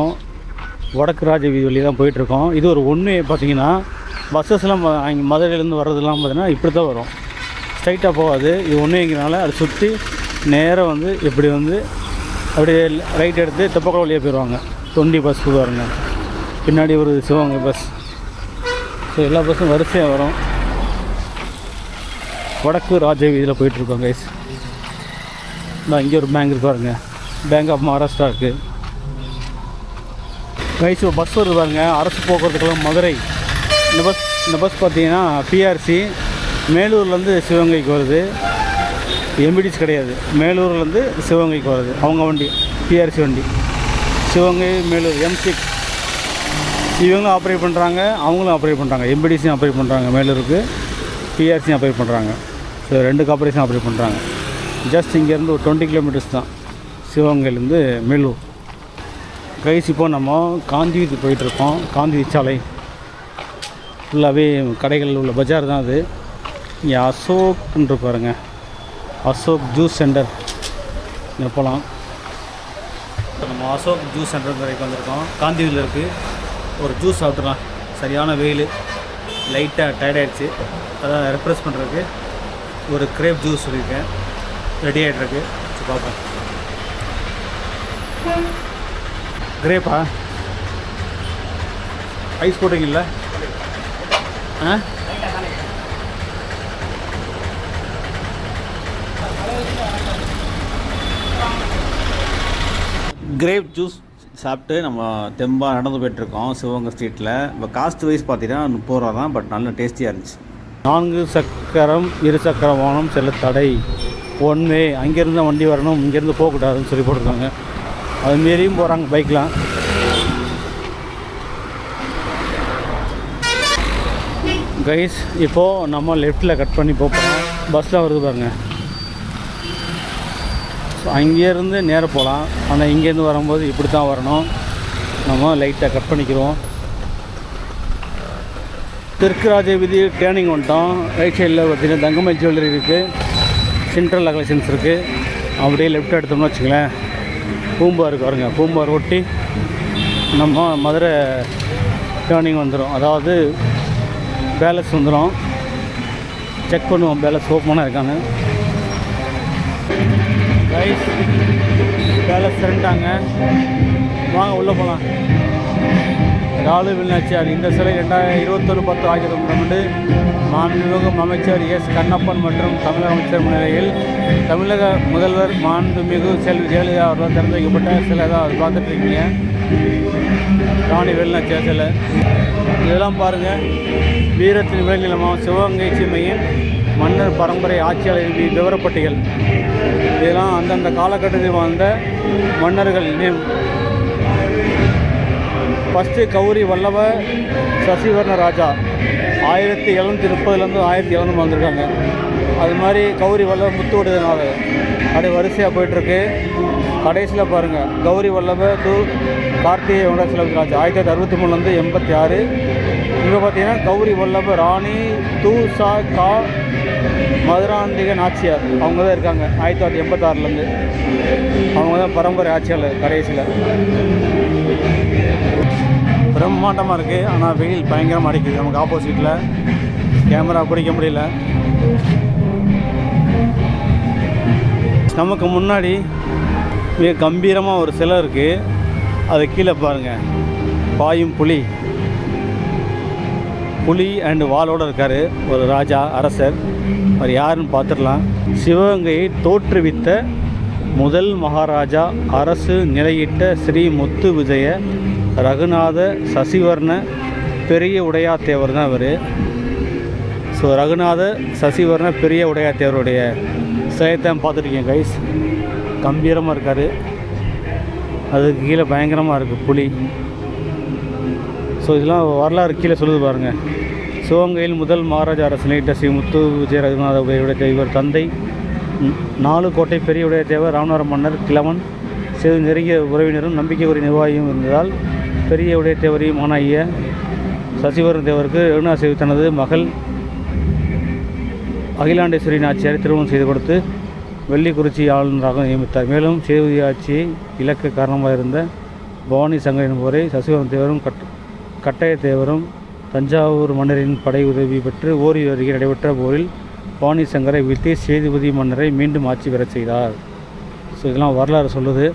வடக்கு ராஜ வீதி வழி தான் போயிட்டுருக்கோம். இது ஒரு ஒன்று பார்த்தீங்கன்னா, பஸ்ஸஸ்லாம் அங்கே மதுரையிலேருந்து வர்றதுலாம் பார்த்தீங்கன்னா இப்படி தான் வரும், ஸ்ட்ரைட்டாக போகாது. இது ஒன்றுங்கிறனால அதை சுற்றி நேராக இப்படி அப்படியே ரைட் எடுத்து தெப்பக்குளம் வழியாக போயிடுவாங்க. 20 பஸ் வருங்க. பின்னாடி ஒரு சிவகங்கை பஸ். ஸோ எல்லா பஸ்ஸும் வரிசையாக வரும். வடக்கு ராஜ வீதியில் போயிட்டுருக்கோம் கைஸ். இங்கே ஒரு பேங்க் இருக்கு பாருங்க, பேங்க் ஆஃப் மகாராஷ்டிரா இருக்குது கைஸ். பஸ் வருது பாருங்க, அரசு போக்குவரத்துக்கெல்லாம் மதுரை. இந்த பஸ் பார்த்தீங்கன்னா பிஆர்சி மேலூர்லேருந்து சிவகங்கைக்கு வருது. எம்பிடிஸ் கிடையாது, மேலூர்லேருந்து சிவகங்கைக்கு வருது. அவங்க வண்டி பிஆர்சி வண்டி, சிவகங்கை மேலூர் M6. இவங்களும் ஆப்ரேட் பண்ணுறாங்க, அவங்களும் ஆப்ரேட் பண்ணுறாங்க. எம்பிடிஸையும் ஆப்ரேட் பண்ணுறாங்க, மேலூருக்கு பிஆர்சியும் ஆப்ரேட் பண்ணுறாங்க. ஸோ 2 கார்பரேஷன் ஆப்ரேட் பண்ணுறாங்க. ஜஸ்ட் இங்கேருந்து ஒரு 20 கிலோமீட்டர்ஸ் தான் சிவகங்கையிலேருந்து மேலூர் கைஸ். இப்போ நம்ம காந்தி வீதி போயிட்டுருக்கோம். காந்தி வீதி சாலை ஃபுல்லாகவே கடைகள் உள்ள பஜார் தான் அது. இங்கே அசோக்ன்று பாருங்க, அசோக் ஜூஸ் சென்டர். இங்கே போகலாம். நம்ம அசோக் ஜூஸ் சென்டர் வரைக்கும் வந்திருக்கோம். காந்தி வீதியில் இருக்குது. ஒரு ஜூஸ் சாப்பிட்றலாம். சரியான வெயில், லைட்டாக டயர்டாகிடுச்சு. அதான் ரெப்ரெஸ் பண்ணுறதுக்கு ஒரு கிரேப் ஜூஸ் சொல்லியிருக்கேன், ரெடி ஆகிட்ருக்கு. பார்ப்போம். கிரேப்பா? ஐஸ் போட்டிங்கல்ல? கிரேப் ஜூஸ் சாப்பிட்டு நம்ம தெம்பாக நடந்து போய்ட்டுருக்கோம் சிவகங்கை ஸ்ட்ரீட்டில். இப்போ காஸ்ட் வைஸ் பார்த்தீங்கன்னா 30 ரூபா தான், பட் நல்ல டேஸ்டியாக இருந்துச்சு. 4 சக்கரம் 2 சக்கர வாகனம் செல்ல தடை, 1 வே, அங்கேருந்து வண்டி வரணும், இங்கேருந்து போகக்கூடாதுன்னு சொல்லி போட்டிருக்காங்க. அது மாரியும் போகிறாங்க பைக்லாம். கைஸ், இப்போது நம்ம லெஃப்ட்டில் கட் பண்ணி போகிறோம். பஸ்ஸில் வருது பாருங்கள். ஸோ அங்கேருந்து நேராக போகலாம். ஆனால் இங்கேருந்து வரும்போது இப்படி தான் வரணும். நம்ம லைட்டாக கட் பண்ணிக்கிறோம். தெற்கு ராஜ வீதி டேர்னிங் வந்துட்டோம். ரைட் சைடில் பார்த்தீங்கன்னா தங்கமணி ஜுவல்லரி இருக்குது, சென்ட்ரல் கலெக்ஷன்ஸ் இருக்குது. அப்படியே லெஃப்ட் எடுத்தோம்னு வச்சுங்களேன் பூம்பாருக்கு வருங்க. பூம்பார் ஒட்டி நம்ம மதுரை டேர்னிங் வந்துடும். அதாவது பேலஸ் வந்துடும். செக் பண்ணுவோம் பேலஸ் ஓப்பனாக இருக்காங்க. ரைஸ் பேலஸ் திரண்டாங்க. வாங்க உள்ளே போகலாம். ராலு வில்நாச்சியார் இந்த சிலை 21/10/2019 மாண்புமிகு அமைச்சர் எஸ் கண்ணப்பன் மற்றும் தமிழக அமைச்சர் முன்னிலையில் தமிழக முதல்வர் மாண்புமிகு செல்வி ஜெயலலிதா அவர்களால் திறந்து வைக்கப்பட்ட சிலை தான் அது பார்த்துட்டு இருக்கீங்க. ராணி வில்நாச்சியார் சிலை இதெல்லாம் பாருங்கள். வீரத்தின் விலங்கிலமாக சிவகங்கை சீமையின் மன்னர் பரம்பரை ஆட்சியாளர் விவரப்பட்டிகள். இதெல்லாம் அந்தந்த காலகட்டத்தில் வாழ்ந்த மன்னர்கள் நேம். ஃபஸ்ட்டு கௌரி வல்லப சசிவர்ண ராஜா 1730 1700 வாழ்ந்துருக்காங்க. அது மாதிரி கௌரி வல்லப முத்துவடுதனால அப்படியே வரிசையாக போயிட்டுருக்கு. கடைசியில் பாருங்கள் கௌரி வல்லப து கார்த்திகை வெங்கடாச்சலம் ராஜா 1963 86. இங்கே பார்த்தீங்கன்னா கௌரி வல்லப ராணி து சா கா மதுராந்திக நாச்சியார் அவங்க தான் இருக்காங்க 1986. அவங்க தான் பரம்பரை ஆட்சியாளர். கடைசியில் பிரம்மாண்டமாக இருக்குது. ஆனால் வெயில் பயங்கரமாக அடிக்குது. நமக்கு ஆப்போசிட்டில் கேமரா பிடிக்க முடியல. நமக்கு முன்னாடி மிக கம்பீரமாக ஒரு சிலை இருக்குது. அது கீழே பாருங்கள் பாயும் புலி அண்டு வாளோடு இருக்கார் ஒரு ராஜா அரசர். அவர் யாருன்னு பார்த்துடலாம். சிவகங்கையை தோற்றுவித்த முதல் மகாராஜா அரசு நிலையிட்ட ஸ்ரீ முத்து விஜய ரகுநாத சசிவர்ண பெரிய உடையாத்தேவர் தான் அவர். ஸோ ரகுநாத சசிவர்ண பெரிய உடையாத்தேவருடைய சிலையத்தான் பார்த்துருக்கீங்க கைஸ். கம்பீரமாக இருக்கார். அதுக்கு கீழே பயங்கரமாக இருக்குது புலி. ஸோ இதெல்லாம் வரலாறு கீழே சொல்லுது பாருங்கள். சிவகங்கையில் முதல் மகாராஜா அரசு நிலையிட்ட ஸ்ரீ முத்து விஜய ரகுநாத உடைய இவர் தந்தை 4 கோட்டை பெரிய உடையாத்தேவர் ராமநாதபுரம் மன்னர் கிழவன் சிறு நெருங்கிய உறவினரும் நம்பிக்கைக்குரிய நிர்வாகியும் இருந்ததால் பெரிய உடையத்தேவரையும் ஆனாகிய சசிவர்ண தேவருக்கு ரகுநாத தனது மகள் அகிலாண்டேஸ்வரி நாச்சியாரை திருமணம் செய்து கொடுத்து வெள்ளிக்குறிச்சி ஆளுநராக நியமித்தார். மேலும் சேதுபதி ஆட்சியை இலக்க காரணமாக இருந்த பவானி சங்கர் என்பவரை சசிவர்ண தேவரும் கட்டயத்தேவரும் தஞ்சாவூர் மன்னரின் படை உதவி பெற்று ஓரியூர் அருகே நடைபெற்ற போரில் பவானி சங்கரை வீழ்த்தி சேதுபதி மன்னரை மீண்டும் ஆட்சி பெறச் செய்தார். ஸோ இதெல்லாம் வரலாறு சொல்லுது.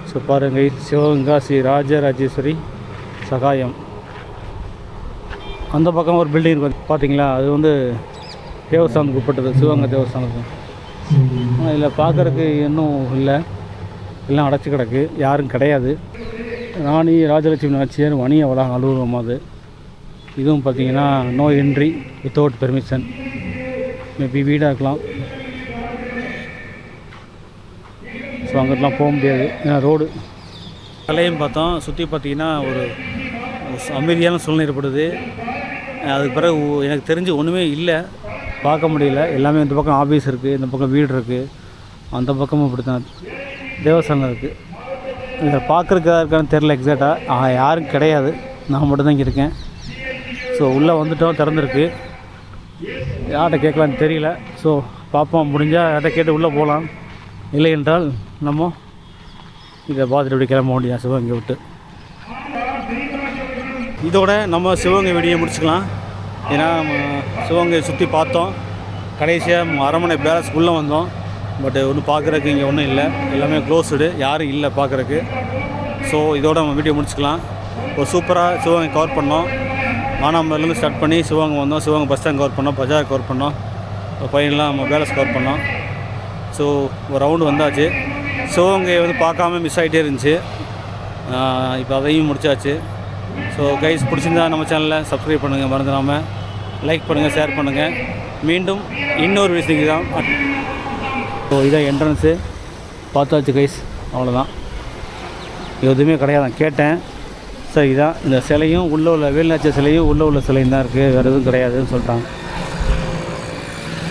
ஸோ பாருங்கள் சிவகங்கா ஸ்ரீ ராஜராஜேஸ்வரி சகாயம். அந்த பக்கம் ஒரு பில்டிங் இருக்குது பார்த்தீங்களா, அது வந்து தேவஸ்தானத்துக்கு உட்பட்டது, சிவகங்கை தேவஸ்தானத்துக்கு. ஆனால் இதில் பார்க்குறதுக்கு இன்னும் இல்லை, எல்லாம் அடைச்சி கிடக்கு, யாரும் கிடையாது. ராணி ராஜலட்சுமி நாச்சியார் வணிக வளாக அலுவலகம் அது. இதுவும் பார்த்திங்கன்னா no entry without permission. Maybe வீடாக இருக்கலாம். ஸோ அங்கிட்டலாம் போக முடியாது, ஏன்னா ரோடு. கலையும் பார்த்தோம், சுற்றி பார்த்திங்கன்னா ஒரு அமைதியான சூழ்நிலை ஏற்படுது. அதுக்கு பிறகு எனக்கு தெரிஞ்சு ஒன்றுமே இல்லை, பார்க்க முடியல. எல்லாமே இந்த பக்கம் ஆஃபீஸ் இருக்குது, இந்த பக்கம் வீடு இருக்குது, அந்த பக்கமும் இப்படி தான் தேவஸ்தானம் இருக்குது. இதில் பார்க்குறக்கா இருக்கான்னு தெரில எக்ஸாக்டாக. யாரும் கிடையாது, நான் மட்டும்தான் இங்கே இருக்கேன். ஸோ உள்ளே வந்துட்டோம், திறந்துருக்கு. யார்கிட்ட கேட்கலான்னு தெரியல. ஸோ பார்ப்போம், முடிஞ்சால் யார்கிட்ட கேட்டு உள்ளே போகலாம். இல்லை என்றால் நம்ம இதை பார்த்துட்டு இப்படி கிளம்ப முடியாது சிவகங்கை விட்டு. இதோட நம்ம சிவகங்கை வீடியோ முடிச்சுக்கலாம். ஏன்னா சிவகங்கை சுற்றி பார்த்தோம், கடைசியாக அரண்மனை பேலஸ்க்குள்ளே வந்தோம். பட் ஒன்றும் பார்க்குறதுக்கு இங்கே ஒன்றும் இல்லை, எல்லாமே க்ளோஸ்டு, யாரும் இல்லை பார்க்குறக்கு. ஸோ இதோட நம்ம வீடியோ முடிச்சுக்கலாம். ஒரு சூப்பராக சிவகங்கை கவர் பண்ணோம். மானாமதுலேருந்து ஸ்டார்ட் பண்ணி சிவகங்கை வந்தோம், சிவகங்கை பஸ் ஸ்டாண்ட் கவர் பண்ணோம், பஜார் கவர் பண்ணோம், பையன்லாம் நம்ம பேலஸ் கவர் பண்ணோம். ஸோ ஒரு ரவுண்டு வந்தாச்சு. சிவகங்கையை வந்து பார்க்காம மிஸ் ஆகிட்டே இருந்துச்சு. இப்போ அதையும் முடிச்சாச்சு. ஸோ கைஸ் பிடிச்சிருந்தா நம்ம சேனலில் சப்ஸ்கிரைப் பண்ணுங்கள், மறந்துடாமல் லைக் பண்ணுங்கள், ஷேர் பண்ணுங்கள். மீண்டும் இன்னொரு விஷயத்துக்கு தான். ஸோ இதான் என்ட்ரன்ஸு பார்த்தாச்சு கைஸ், அவ்வளோதான், எதுவுமே கிடையாது. கேட்டேன், சரி இதான் இந்த சிலையும் உள்ளே உள்ள வேலுநாச்சியார் சிலையும் உள்ளே உள்ள சிலையும் தான் இருக்குது, வேறு எதுவும் கிடையாதுன்னு சொல்லிட்டாங்க.